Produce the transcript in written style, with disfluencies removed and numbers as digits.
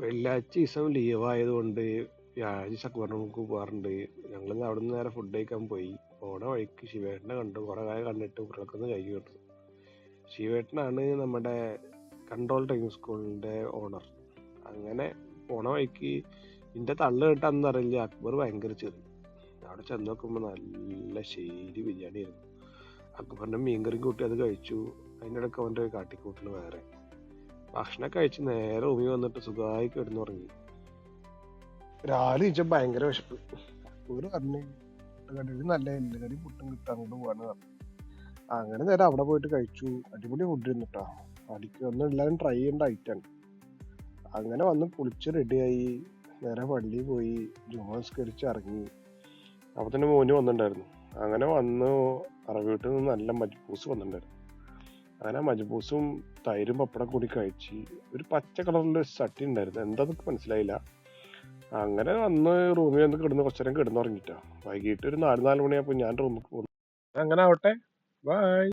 വെള്ളിയാഴ്ച ദിവസം ലീവ് ആയതുകൊണ്ട് വ്യാഴാഴ്ച ചക്കവരമ്പ് പോകാറുണ്ട്. ഞങ്ങൾ അവിടെ നിന്ന് നേരെ ഫുഡ് കഴിക്കാൻ പോയി. പോണ വഴിക്ക് ശിവേട്ടനെ കണ്ടു. കുറെ കാലം കണ്ടിട്ട് പുറക്കൊന്ന് കൈ കിട്ടും. ശിവേട്ടനാണ് നമ്മുടെ കൺട്രോൾ ഡ്രൈവിംഗ് സ്കൂളിന്റെ ഓണർ. അങ്ങനെ പോണ വഴിക്ക് നിന്റെ തള്ളു കേട്ടാന്ന് അറിയില്ല, അക്ബർ ഭയങ്കര ചെറിയ. അവിടെ ചെന്ന് നോക്കുമ്പോൾ നല്ല ശരി ബിരിയാണി ആയിരുന്നു. അക്ബറിന്റെ മീൻകറി കൂട്ടി അത് കഴിച്ചു. അതിൻ്റെ ഇടയ്ക്ക് അവൻ്റെ കാട്ടിക്കൂട്ടൽ വേറെ. ഭക്ഷണം കഴിച്ച് നേരെ റൂമിൽ വന്നിട്ട് സുഖമായി കിടന്നുറങ്ങി. രാവിലെ ഇച്ച ഭയങ്കര വിശപ്പ്. ഒരു പറഞ്ഞു കടയിൽ നല്ല എല്ലുകറി പുട്ടും കിട്ടാൻ കൊണ്ട് പോവാന്ന് പറഞ്ഞു. അങ്ങനെ നേരെ അവിടെ പോയിട്ട് കഴിച്ചു. അടിപൊളി ഫുഡ് ഇരുന്നിട്ടാ. അടിക്ക് ഒന്ന് എല്ലാവരും ട്രൈ ചെയ്യേണ്ട ഐറ്റാണ്. അങ്ങനെ വന്ന് കുളിച്ച് റെഡിയായി നേരെ പള്ളിയിൽ പോയി ജുമാസ്കരിച്ച് ഇറങ്ങി. അപ്പൊ തന്നെ മോന് വന്നിട്ടുണ്ടായിരുന്നു. അങ്ങനെ വന്ന് വീട്ടിൽ നിന്ന് നല്ല മജ്ബൂസ് വന്നിട്ടുണ്ടായിരുന്നു. അങ്ങനെ മജ്ബൂസും തൈരും പപ്പടം കൂടി കഴിച്ച് ഒരു പച്ച കളറിലുള്ള ചട്ടി ഉണ്ടായിരുന്നു, എന്താന്നൊക്കെ മനസ്സിലായില്ല. അങ്ങനെ വന്ന് റൂമിൽ വന്ന് കിടന്ന് കുറച്ചു നേരം കിടന്നുറങ്ങിട്ടാ. വൈകിട്ട് ഒരു 4 മണിയാകുമ്പോൾ ഞാൻ റൂമിൽ പോകുന്നു. അങ്ങനെ ആവട്ടെ, ബൈ.